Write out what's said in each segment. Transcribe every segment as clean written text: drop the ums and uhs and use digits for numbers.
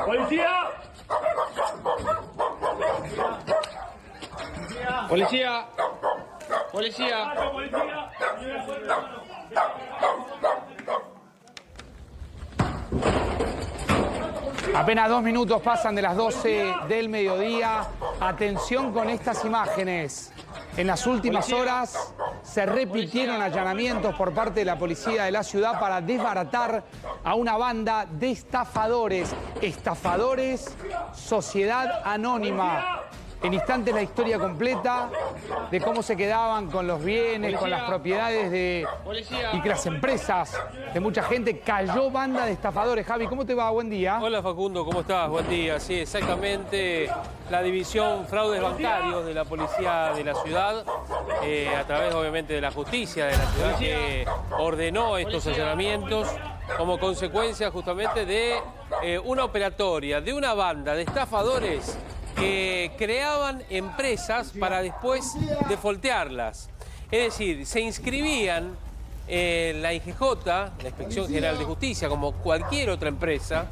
¡Policía! ¡Policía! ¡Policía! Apenas 2 minutos pasan de las 12 del mediodía. Atención con estas imágenes. En las últimas horas se repitieron allanamientos por parte de la policía de la ciudad para desbaratar a una banda de estafadores. Estafadores, Sociedad Anónima. En instantes la historia completa de cómo se quedaban con los bienes, con las propiedades y que las empresas de mucha gente. Cayó banda de estafadores. Javi, ¿cómo te va? Buen día. Hola Facundo, ¿cómo estás? Buen día. Sí, exactamente. La división fraudes bancarios de la policía de la ciudad, a través obviamente de la justicia de la ciudad, que ordenó estos allanamientos como consecuencia justamente de una operatoria, de una banda de estafadores que creaban empresas para después defoltearlas. Es decir, se inscribían en la IGJ, la Inspección General de Justicia, como cualquier otra empresa,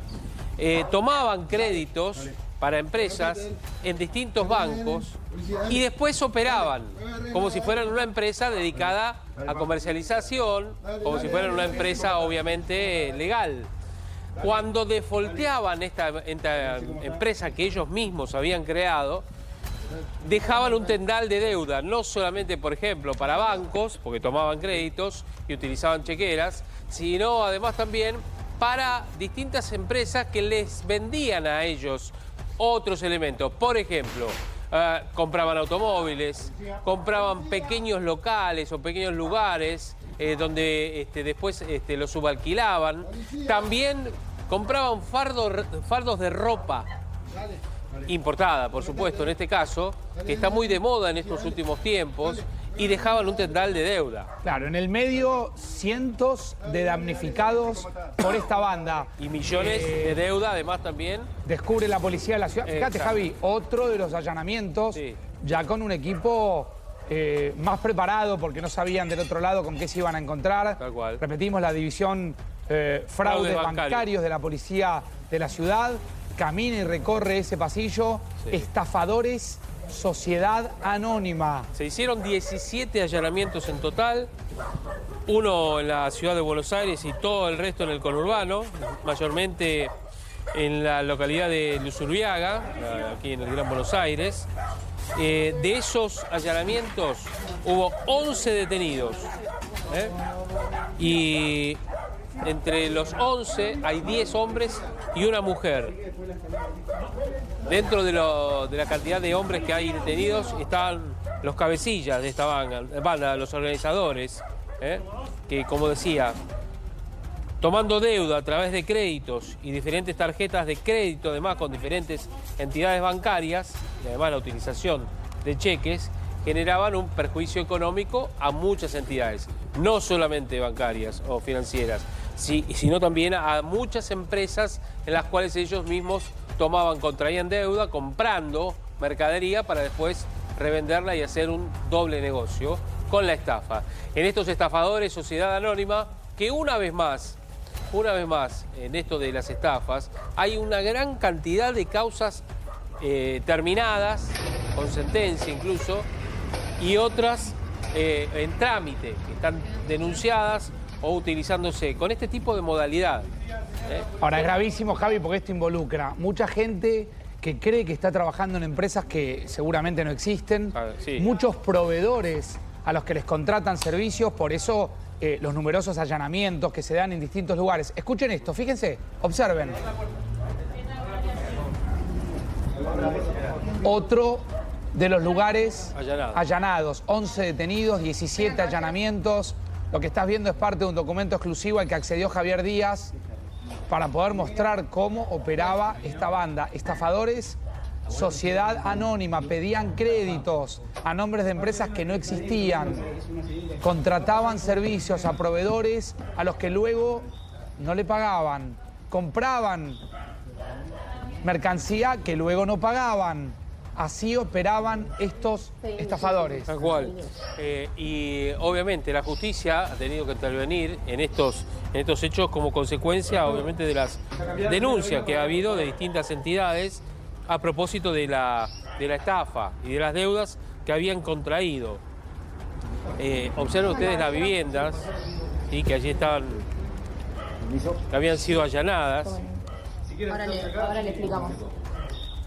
tomaban créditos para empresas en distintos bancos y después operaban como si fueran una empresa dedicada a comercialización, como si fueran una empresa obviamente legal. Cuando defolteaban esta empresa que ellos mismos habían creado, dejaban un tendal de deuda, no solamente, por ejemplo, para bancos, porque tomaban créditos y utilizaban chequeras, sino además también para distintas empresas que les vendían a ellos otros elementos. Por ejemplo, compraban automóviles, compraban pequeños locales o pequeños lugares donde después los subalquilaban. También compraban fardos de ropa importada, por supuesto, en este caso, que está muy de moda en estos últimos tiempos, y dejaban un tendal de deuda. Claro, en el medio cientos de damnificados por esta banda. Y millones de deuda, además, también. Descubre la policía de la ciudad. Fíjate, Javi, otro de los allanamientos, sí, ya con un equipo más preparado, porque no sabían del otro lado con qué se iban a encontrar. Tal cual. Repetimos, la división fraudes bancarios de la policía de la ciudad. Camina y recorre ese pasillo. Sí. Estafadores, Sociedad Anónima. Se hicieron 17 allanamientos en total, uno en la ciudad de Buenos Aires y todo el resto en el conurbano, mayormente en la localidad de Luzurbiaga, aquí en el Gran Buenos Aires. De esos allanamientos hubo 11 detenidos, y entre los 11 hay 10 hombres y una mujer. Dentro de la cantidad de hombres que hay detenidos están los cabecillas de esta banda, los organizadores, que, como decía, tomando deuda a través de créditos y diferentes tarjetas de crédito, además con diferentes entidades bancarias, y además la utilización de cheques, generaban un perjuicio económico a muchas entidades, no solamente bancarias o financieras, sino también a muchas empresas en las cuales ellos mismos contraían deuda comprando mercadería para después revenderla y hacer un doble negocio con la estafa. En estos estafadores, Sociedad Anónima, que una vez más, en esto de las estafas, hay una gran cantidad de causas terminadas, con sentencia incluso, y otras en trámite, que están denunciadas o utilizándose con este tipo de modalidad. Ahora, es gravísimo, Javi, porque esto involucra mucha gente que cree que está trabajando en empresas que seguramente no existen, sí, muchos proveedores a los que les contratan servicios, por eso los numerosos allanamientos que se dan en distintos lugares. Escuchen esto, fíjense, observen. Otro de los lugares allanados, 11 detenidos, 17 allanamientos. Lo que estás viendo es parte de un documento exclusivo al que accedió Javier Díaz para poder mostrar cómo operaba esta banda. Estafadores, Sociedad Anónima, pedían créditos a nombres de empresas que no existían, contrataban servicios a proveedores a los que luego no le pagaban, compraban mercancía que luego no pagaban. así operaban estos estafadores. Tal cual. Y obviamente la justicia ha tenido que intervenir en estos hechos como consecuencia, obviamente, de las denuncias que ha habido de distintas entidades a propósito de la estafa y de las deudas que habían contraído. Observen ustedes las viviendas, ¿sí? Que allí estaban, que habían sido allanadas. Ahora le explicamos.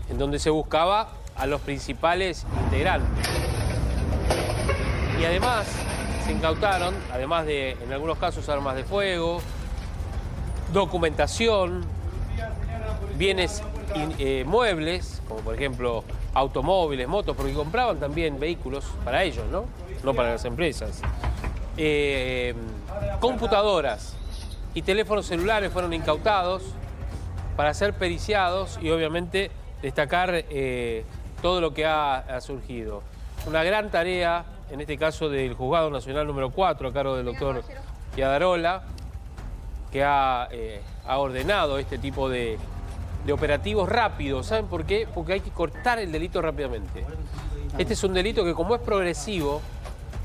En donde se buscaba a los principales integrantes. Y además se incautaron, además de, en algunos casos, armas de fuego, documentación, bienes muebles, como por ejemplo automóviles, motos, porque compraban también vehículos para ellos, ¿no? No para las empresas. Computadoras y teléfonos celulares fueron incautados para ser periciados y obviamente destacar todo lo que ha surgido. Una gran tarea, en este caso del Juzgado Nacional número 4, a cargo del doctor Yadarola, que ha ordenado este tipo de operativos rápidos. ¿Saben por qué? Porque hay que cortar el delito rápidamente. Este es un delito que, como es progresivo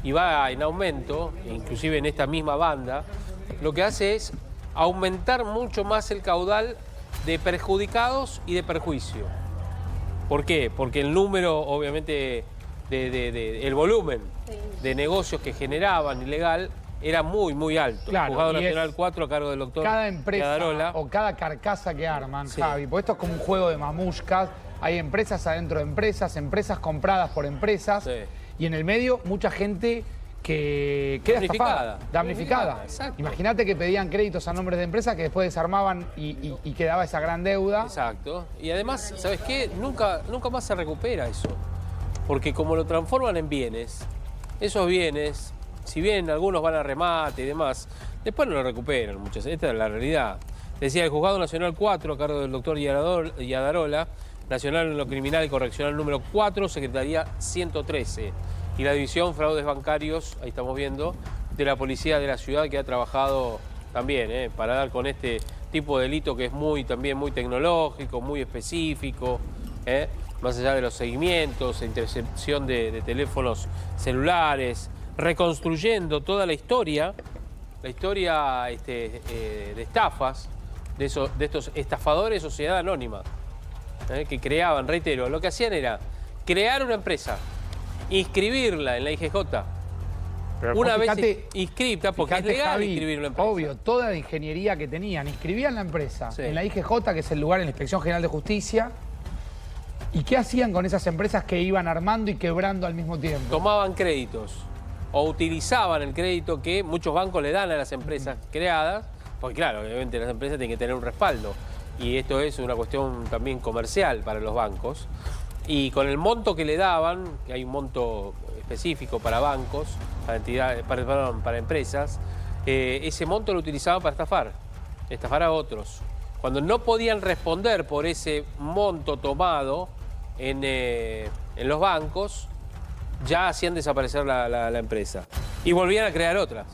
y va en aumento, inclusive en esta misma banda, lo que hace es aumentar mucho más el caudal de perjudicados y de perjuicio. ¿Por qué? Porque el número, obviamente, el volumen de negocios que generaban ilegal era muy alto. Claro, Juzgado Nacional 4 a cargo del doctor cada empresa Yadarola. o cada carcasa que arman, Sí. Javi, porque esto es como un juego de mamushkas. Hay empresas adentro de empresas compradas por empresas, Sí. y en el medio mucha gente que queda estafada, damnificada. Exacto. Imagínate que pedían créditos a nombres de empresas que después desarmaban y quedaba esa gran deuda. Exacto. Y además, ¿sabes qué? Nunca más se recupera eso. Porque como lo transforman en bienes, esos bienes, si bien algunos van a remate y demás, después no lo recuperan muchas. Esta es la realidad. Decía el Juzgado Nacional 4, a cargo del doctor Yadarola, Nacional en lo Criminal y Correccional número 4, Secretaría 113. Y la División Fraudes Bancarios, ahí estamos viendo, de la Policía de la Ciudad, que ha trabajado también para dar con este tipo de delito que es también muy tecnológico, muy específico, más allá de los seguimientos, intercepción de teléfonos celulares, reconstruyendo toda la historia de estafas de estos estafadores, sociedad anónima, que creaban, reitero, lo que hacían era crear una empresa, inscribirla en la IGJ. Pero Una vez fíjate, inscripta, porque es legal Javi, inscribir una empresa. obvio, toda la ingeniería que tenían, inscribían la empresa Sí. en la IGJ, que es el lugar en la Inspección General de Justicia. ¿Y qué hacían con esas empresas que iban armando y quebrando al mismo tiempo? Tomaban créditos o utilizaban el crédito que muchos bancos le dan a las empresas creadas, porque claro, obviamente las empresas tienen que tener un respaldo y esto es una cuestión también comercial para los bancos, y con el monto que le daban, que hay un monto específico para bancos, para entidades, para empresas, ese monto lo utilizaban para estafar a otros. Cuando no podían responder por ese monto tomado en los bancos, ya hacían desaparecer la empresa y volvían a crear otras.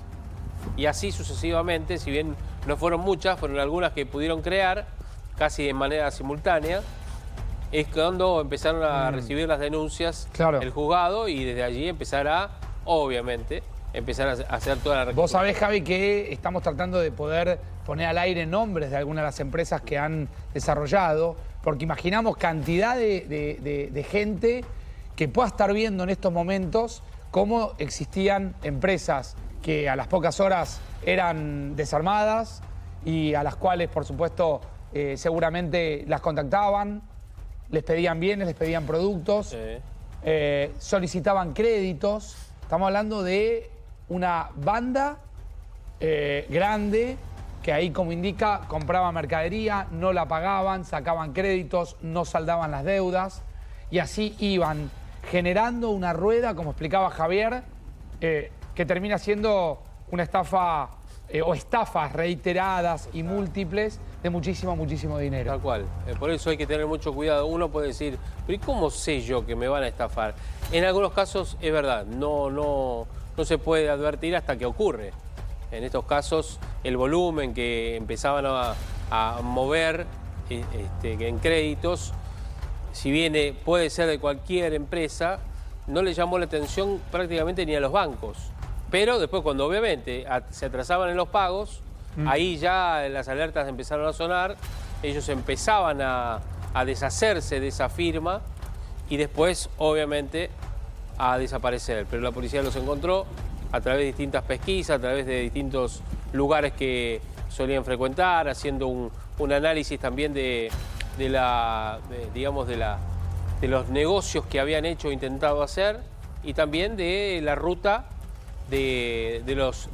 Y así sucesivamente, si bien no fueron muchas, fueron algunas que pudieron crear casi de manera simultánea, es cuando empezaron a recibir las denuncias el juzgado y desde allí obviamente, empezar a hacer toda la reconstrucción. Vos sabés, Javi, que estamos tratando de poder poner al aire nombres de algunas de las empresas que han desarrollado, porque imaginamos cantidad de gente que pueda estar viendo en estos momentos cómo existían empresas que a las pocas horas eran desarmadas y a las cuales, por supuesto, seguramente las contactaban, les pedían bienes, les pedían productos, solicitaban créditos. Estamos hablando de una banda grande que ahí, como indica, compraba mercadería, no la pagaban, sacaban créditos, no saldaban las deudas y así iban generando una rueda, como explicaba Javier, que termina siendo una estafa o estafas reiteradas y múltiples de muchísimo dinero. Tal cual. Por eso hay que tener mucho cuidado. Uno puede decir, pero ¿y cómo sé yo que me van a estafar? En algunos casos es verdad, no se puede advertir hasta que ocurre. En estos casos, el volumen que empezaban a mover en créditos si bien puede ser de cualquier empresa, no le llamó la atención prácticamente ni a los bancos. Pero después, cuando obviamente se atrasaban en los pagos, ahí ya las alertas empezaron a sonar, ellos empezaban a deshacerse de esa firma y después, obviamente, a desaparecer. Pero la policía los encontró a través de distintas pesquisas, a través de distintos lugares que solían frecuentar, haciendo un análisis también de los negocios que habían hecho o intentado hacer y también de la ruta de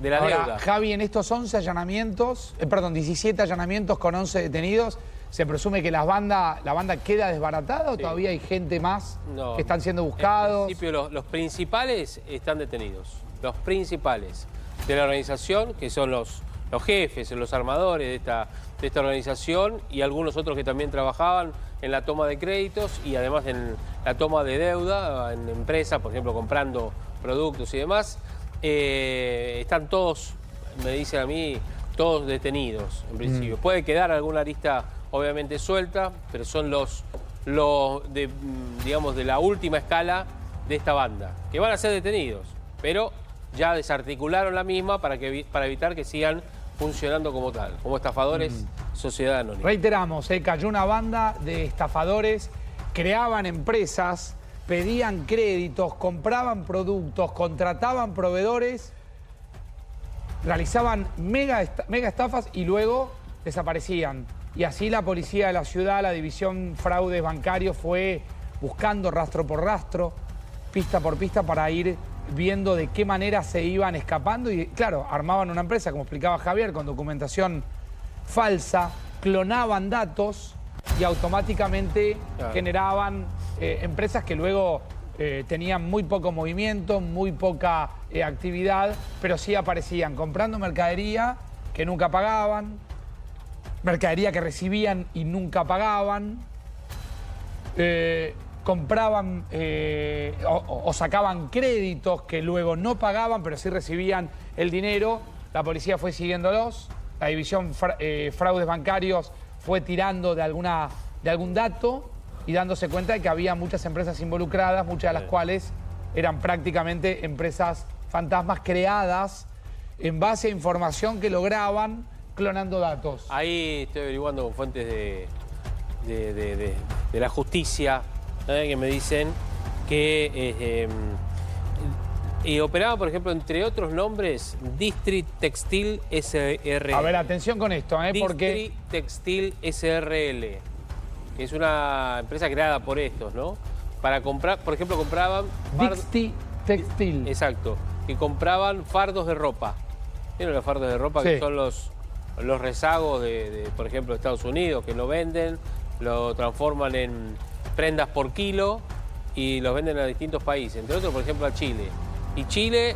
la Ahora, deuda. Javi, en estos 11 allanamientos, 17 allanamientos con 11 detenidos, ¿se presume que la banda queda desbaratada o todavía hay gente más que están siendo buscados? En principio, los principales están detenidos. Los principales de la organización, que son los jefes, los armadores de esta organización y algunos otros que también trabajaban en la toma de créditos y además en la toma de deuda en empresas, por ejemplo, comprando productos y demás. Están todos, me dicen a mí, todos detenidos en principio. Puede quedar alguna arista obviamente suelta, pero son de la última escala de esta banda, que van a ser detenidos, pero ya desarticularon la misma para evitar que sigan funcionando como tal, como estafadores, sociedad anónima. Reiteramos, cayó una banda de estafadores, creaban empresas, pedían créditos, compraban productos, contrataban proveedores, realizaban mega estafas y luego desaparecían. Y así la policía de la ciudad, la división fraudes bancarios, fue buscando rastro por rastro, pista por pista para ir viendo de qué manera se iban escapando y, claro, armaban una empresa, como explicaba Javier, con documentación falsa, clonaban datos y automáticamente generaban empresas que luego tenían muy poco movimiento, muy poca actividad, pero sí aparecían comprando mercadería que nunca pagaban, mercadería que recibían y nunca pagaban, compraban o sacaban créditos que luego no pagaban, pero sí recibían el dinero. La policía fue siguiéndolos, la división fraudes bancarios fue tirando de algún dato y dándose cuenta de que había muchas empresas involucradas, muchas de las cuales eran prácticamente empresas fantasmas creadas en base a información que lograban clonando datos. Ahí estoy averiguando con fuentes de la justicia, que me dicen que operaban, por ejemplo, entre otros nombres, District Textil SRL. A ver, atención con esto, porque... District Textil SRL, que es una empresa creada por estos, ¿no? Para comprar, por ejemplo, compraban... District Textil. Exacto, que compraban fardos de ropa. ¿Vieron los fardos de ropa? Sí. Que son los rezagos por ejemplo, de Estados Unidos, que lo venden, lo transforman en prendas por kilo y los venden a distintos países, entre otros, por ejemplo, a Chile. Y Chile,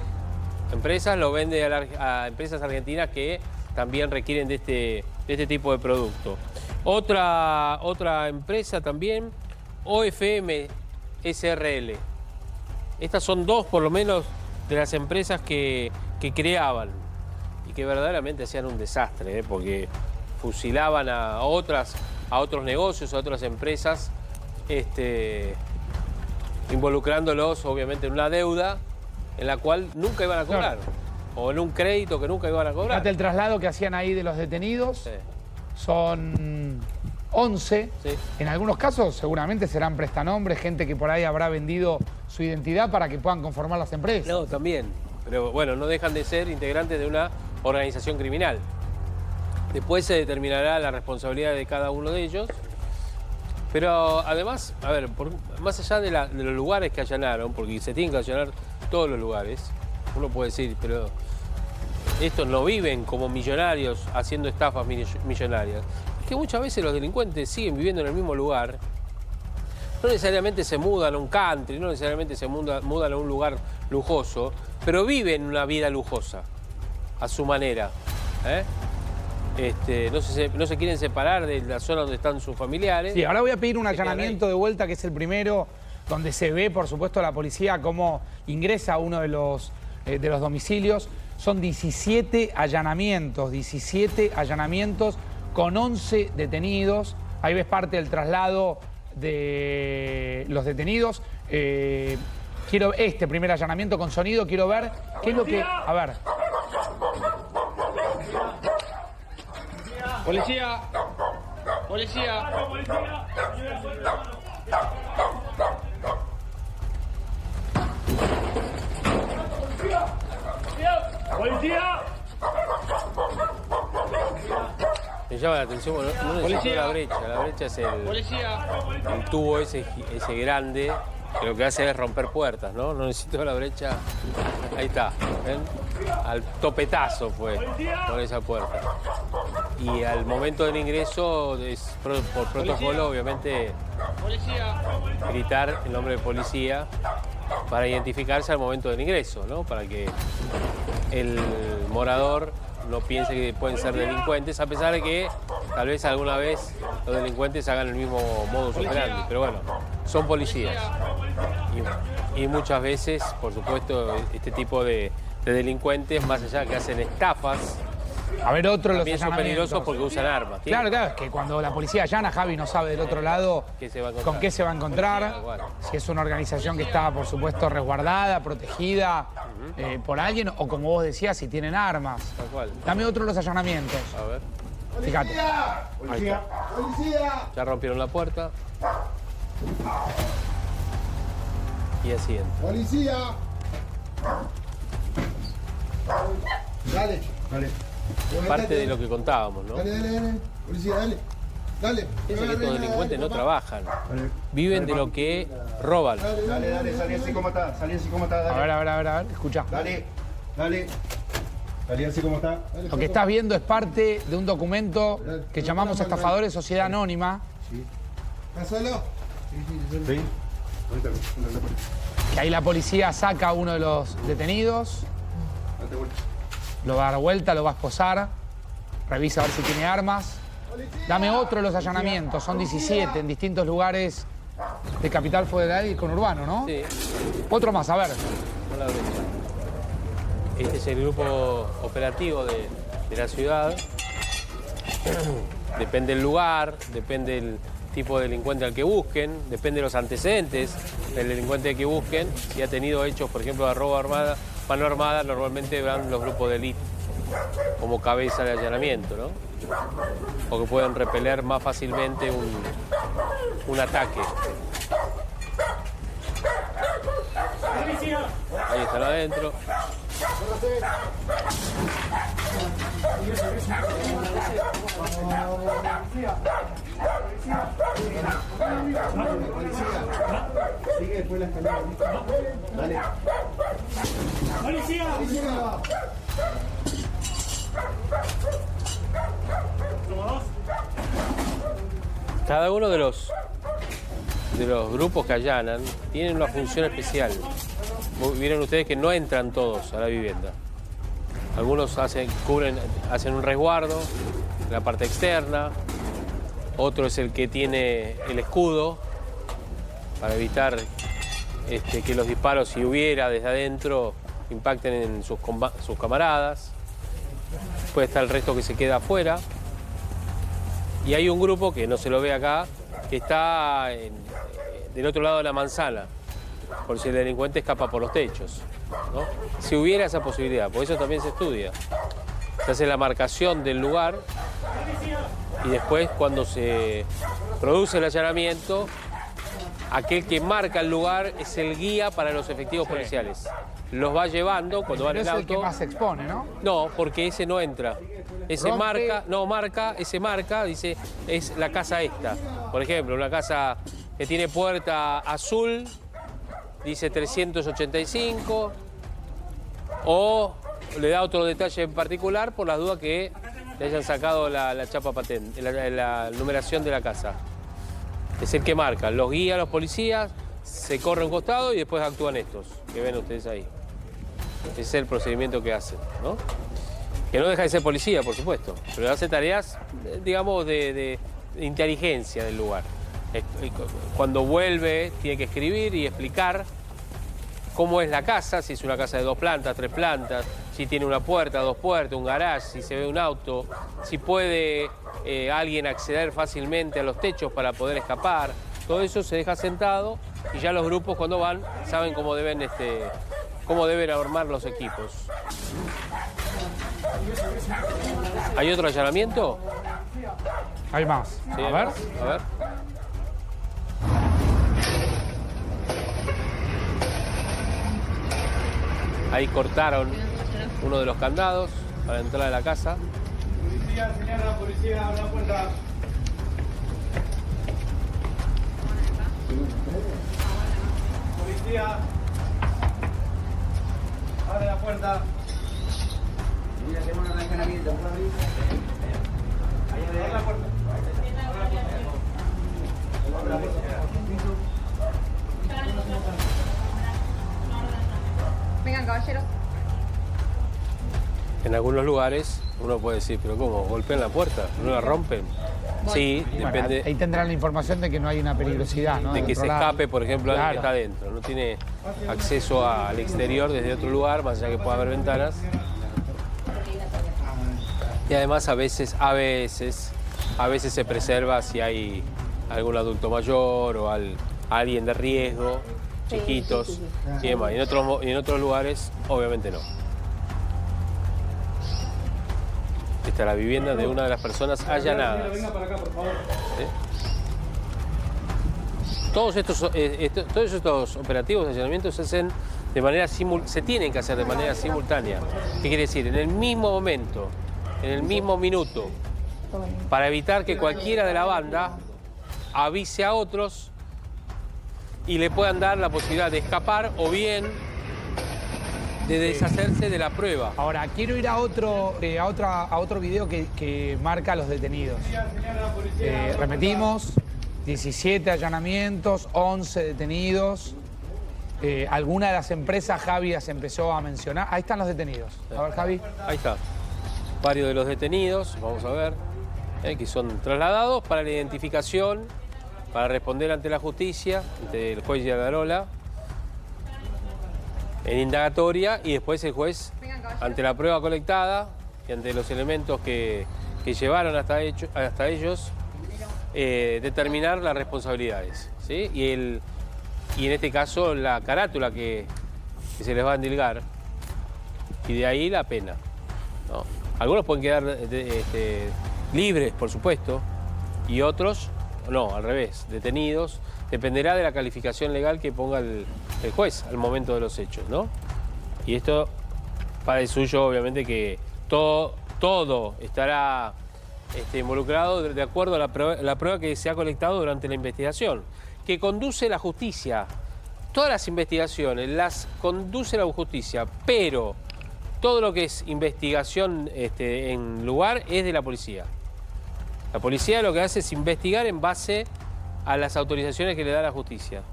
empresas lo vende a empresas argentinas que también requieren de este tipo de producto. Otra empresa también, OFM SRL. Estas son dos, por lo menos, de las empresas que creaban y que verdaderamente hacían un desastre, porque fusilaban a otros negocios, a otras empresas, involucrándolos obviamente en una deuda en la cual nunca iban a cobrar, o en un crédito que nunca iban a cobrar. Fíjate el traslado que hacían ahí de los detenidos, son 11, en algunos casos seguramente serán prestanombres, gente que por ahí habrá vendido su identidad para que puedan conformar las empresas. No, también, pero bueno, no dejan de ser integrantes de una organización criminal. Después se determinará la responsabilidad de cada uno de ellos. Pero además, a ver, más allá de los lugares que allanaron, porque se tienen que allanar todos los lugares, uno puede decir, pero estos no viven como millonarios haciendo estafas millonarias. Es que muchas veces los delincuentes siguen viviendo en el mismo lugar. No necesariamente se mudan a un country, no necesariamente se mudan a un lugar lujoso, pero viven una vida lujosa, a su manera. No se quieren separar de la zona donde están sus familiares. Sí, ahora voy a pedir un allanamiento de vuelta, que es el primero, donde se ve, por supuesto, la policía cómo ingresa a uno de los domicilios. Son 17 allanamientos con 11 detenidos. Ahí ves parte del traslado de los detenidos. Quiero este primer allanamiento con sonido, quiero ver qué es lo que... A ver. Policía. Policía. ¡Policía! Me llama la atención, no necesito Policía. la brecha. La brecha es Policía. el tubo ese grande, que lo que hace es romper puertas, ¿no? No necesito la brecha. Ahí está, ¿ven? Al topetazo fue con esa puerta. Y al momento del ingreso, por protocolo, obviamente, Policía. gritar el nombre de policía para identificarse al momento del ingreso, ¿no? Para que el morador no piense que pueden ser delincuentes, a pesar de que tal vez alguna vez los delincuentes hagan el mismo modus operandi. Pero bueno, son policías. Y muchas veces, por supuesto, este tipo de delincuentes, más allá que hacen estafas, A ver, otro de los también son allanamientos. peligrosos porque usan armas. Claro, claro, es que cuando la policía allana, Javi no sabe del otro lado ¿Qué se va a encontrar? con qué se va a encontrar. Tal cual. Si es una organización que está, por supuesto, resguardada, protegida por alguien, o como vos decías, si tienen armas. Tal cual. Dame otro de los allanamientos. A ver, Fíjate. ahí está. Ya rompieron la puerta. Y así entra. ¡Policía! Dale, dale. Parte de lo que contábamos, ¿no? Dale, dale, dale. Policía, dale. Dale. Piensa que estos delincuentes no trabajan. Dale, Viven de lo que roban. dale, dale, salí así como está, salí así como está, dale. A ver, escucha. Dale, dale. Salí así como está. Dale, Lo que estás viendo es parte de un documento que llamamos Estafadores Sociedad Anónima, ¿Estás solo? Sí. que ahí la policía saca a uno de los detenidos, Date vuelta. lo va a dar vuelta, lo va a esposar, revisa a ver si tiene armas. Dame otro de los allanamientos, son 17 en distintos lugares de Capital Federal y conurbano, ¿no? Sí, Otro más, a ver. con la brecha. Este es el grupo operativo de la ciudad. Depende del lugar, depende del tipo de delincuente al que busquen, depende de los antecedentes del delincuente que busquen. Si ha tenido hechos, por ejemplo, de robo armada, mano armada, normalmente van los grupos de élite como cabeza de allanamiento, ¿no? O que pueden repeler más fácilmente un ataque. Ahí están adentro. Sigue después la escalera. Dale. ¡Policía! Cada uno de los grupos que allanan tienen una función especial. Vieron ustedes que no entran todos a la vivienda. Algunos hacen un resguardo en la parte externa. Otro es el que tiene el escudo para evitar que los disparos, si hubiera desde adentro, impacten en sus camaradas. Después está el resto que se queda afuera. Y hay un grupo que no se lo ve acá, que está del otro lado de la manzana, por si el delincuente escapa por los techos, ¿no? Si hubiera esa posibilidad, por eso también se estudia. Se hace la marcación del lugar y después, cuando se produce el allanamiento, aquel que marca el lugar es el guía para los efectivos policiales. Los va llevando cuando van Pero en es el el que auto. más se expone, ¿no? No, porque ese no entra. Ese Rompe. ese marca, dice, es la casa esta. Por ejemplo, una casa que tiene puerta azul, dice 385, o le da otro detalle en particular por las dudas que le hayan sacado la chapa patente, la numeración de la casa. Es el que marca, los guía a los policías, se corre a un costado y después actúan estos, que ven ustedes ahí. Ese es el procedimiento que hacen, ¿no? Que no deja de ser policía, por supuesto, pero hace tareas, digamos, de inteligencia del lugar. Cuando vuelve, tiene que escribir y explicar cómo es la casa, si es una casa de 2 plantas, 3 plantas, si tiene una puerta, 2 puertas, un garage, si se ve un auto, si puede alguien acceder fácilmente a los techos para poder escapar. todo eso se deja sentado y ya los grupos cuando van saben cómo deben armar los equipos. ¿Hay otro allanamiento? Hay más. Sí, A ver. A ver. Ahí cortaron uno de los candados para entrar a la casa. Policía, señala, policía, abre la puerta. Policía. Abre la puerta. Mira, tenemos un allanamiento. Ahí abre la puerta. Abre la puerta. Vengan, caballeros. En algunos lugares uno puede decir, pero ¿cómo? ¿Golpean la puerta? ¿No la rompen? Sí, Bueno, depende ahí tendrán la información de que no hay una peligrosidad, ¿no? de que se Controlar. escape, por ejemplo, alguien que Claro. está adentro. No tiene acceso al exterior desde otro lugar, más allá que pueda haber ventanas. Y además a veces se preserva si hay algún adulto mayor o alguien de riesgo, Sí, chiquitos sí, y demás. Y en otros lugares, obviamente no. Esta es la vivienda de una de las personas allanadas. Venga para acá, por favor. Todos estos operativos de allanamiento se hacen de manera se tienen que hacer de manera simultánea. ¿Qué quiere decir? En el mismo momento, en el mismo minuto, para evitar que cualquiera de la banda avise a otros y le puedan dar la posibilidad de escapar o bien de deshacerse de la prueba. Ahora, quiero ir a otro video que marca a los detenidos. Repetimos, 17 allanamientos, 11 detenidos. Alguna de las empresas, Javi las empezó a mencionar. Ahí están los detenidos. A ver, Javi. Ahí está. Varios de los detenidos, vamos a ver, que son trasladados para la identificación, para responder ante la justicia, ante el juez Giannarola, en indagatoria, y después el juez, ante la prueba colectada y ante los elementos que llevaron hasta ellos, determinar las responsabilidades, ¿sí? Y en este caso la carátula que se les va a endilgar, y de ahí la pena, ¿no? Algunos pueden quedar libres, por supuesto, y otros, no, al revés, detenidos. Dependerá de la calificación legal que ponga el juez al momento de los hechos, ¿no? Y esto para el suyo, obviamente, que todo estará involucrado de acuerdo a la prueba que se ha colectado durante la investigación, que conduce la justicia. Todas las investigaciones las conduce la justicia, pero todo lo que es investigación en lugar es de la policía. La policía lo que hace es investigar en base a las autorizaciones que le da la justicia,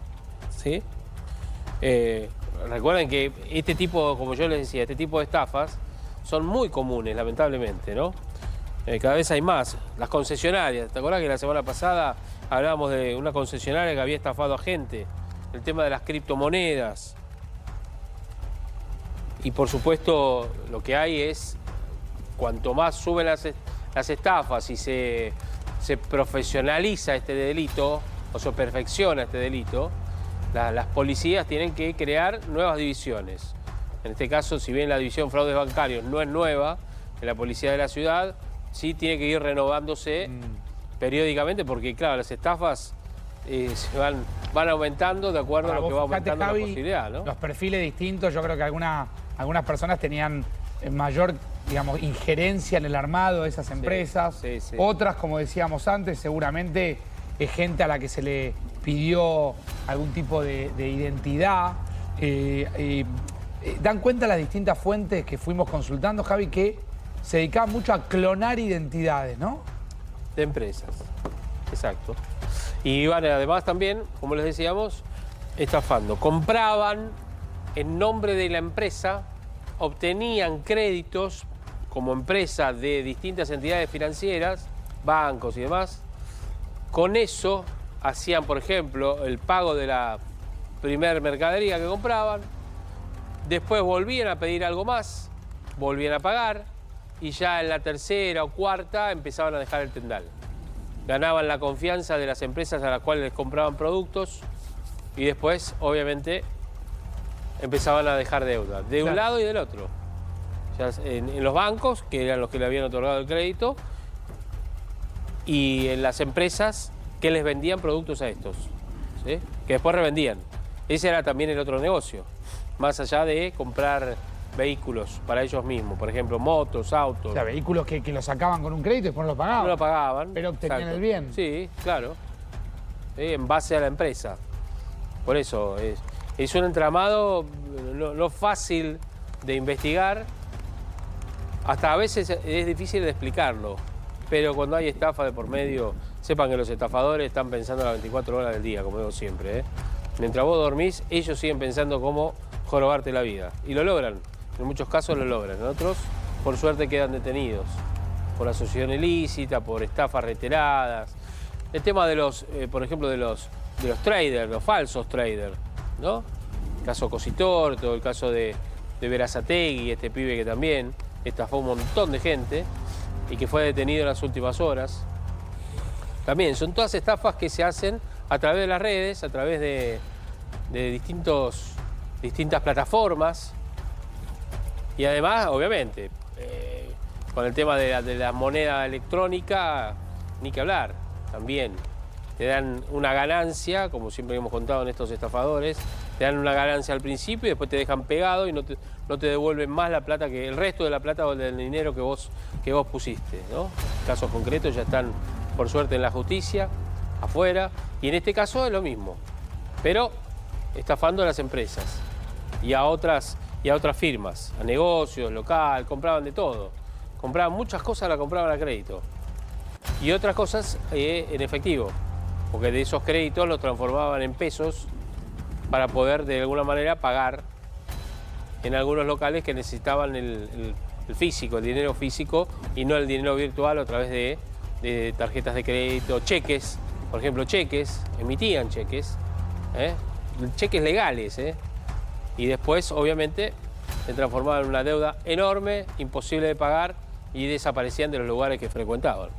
¿sí? Recuerden que este tipo, como yo les decía, este tipo de estafas son muy comunes, lamentablemente, ¿no? Cada vez hay más. Las concesionarias, ¿te acordás que la semana pasada hablábamos de una concesionaria que había estafado a gente? El tema de las criptomonedas. Y por supuesto lo que hay es, cuanto más suben las estafas y se profesionaliza este delito o se perfecciona este delito, las policías tienen que crear nuevas divisiones. En este caso, si bien la división fraudes bancarios no es nueva en la policía de la ciudad, sí tiene que ir renovándose periódicamente, porque claro, las estafas van aumentando de acuerdo a lo que va aumentando Javi, la posibilidad, ¿no? Los perfiles distintos, yo creo que algunas personas tenían mayor, digamos, injerencia en el armado de esas empresas. Sí, sí. Otras, como decíamos antes, seguramente es gente a la que se le pidió algún tipo de identidad. Dan cuenta las distintas fuentes que fuimos consultando, Javi, que se dedicaban mucho a clonar identidades, ¿no? De empresas, exacto. Y iban además también, como les decíamos, estafando. Compraban en nombre de la empresa, obtenían créditos como empresa de distintas entidades financieras, bancos y demás. Con eso hacían, por ejemplo, el pago de la primer mercadería que compraban, después volvían a pedir algo más, volvían a pagar, y ya en la tercera o cuarta empezaban a dejar el tendal. ganaban la confianza de las empresas a las cuales les compraban productos y después, obviamente, empezaban a dejar deuda, de un lado y del otro. O sea, en los bancos, que eran los que le habían otorgado el crédito, y en las empresas que les vendían productos a estos, ¿sí? Que después revendían. Ese era también el otro negocio, más allá de comprar vehículos para ellos mismos, por ejemplo, motos, autos. O sea, vehículos que los sacaban con un crédito y después no lo pagaban. No lo pagaban. Pero obtenían exacto. el bien. Sí, claro. En base a la empresa. Por eso, es un entramado no fácil de investigar. Hasta a veces es difícil de explicarlo. Pero cuando hay estafa de por medio, sepan que los estafadores están pensando las 24 horas del día, como digo siempre, ¿eh? Mientras vos dormís, ellos siguen pensando cómo jorobarte la vida. Y lo logran. En muchos casos lo logran. En otros, por suerte, quedan detenidos. Por asociación ilícita, por estafas reiteradas. El tema de los, por ejemplo, de los traders, los falsos traders, ¿no? El caso Cositor, todo el caso de Berazategui, este pibe que también estafó un montón de gente y que fue detenido en las últimas horas. También son todas estafas que se hacen a través de las redes, a través de distintas plataformas. Y además, obviamente, con el tema de la moneda electrónica, ni que hablar, también. Te dan una ganancia, como siempre hemos contado en estos estafadores, te dan una ganancia al principio y después te dejan pegado y no te devuelven más la plata, que el resto de la plata o del dinero que vos pusiste, ¿no? Casos concretos ya están, por suerte, en la justicia, afuera, y en este caso es lo mismo, pero estafando a las empresas y a otras firmas, a negocios, local, compraban de todo. Compraban muchas cosas, las compraban a crédito. Y otras cosas en efectivo, porque de esos créditos los transformaban en pesos para poder de alguna manera pagar en algunos locales que necesitaban el físico, el dinero físico y no el dinero virtual a través de tarjetas de crédito, cheques, por ejemplo, cheques, emitían cheques legales, y después, obviamente, se transformaban en una deuda enorme, imposible de pagar y desaparecían de los lugares que frecuentaban.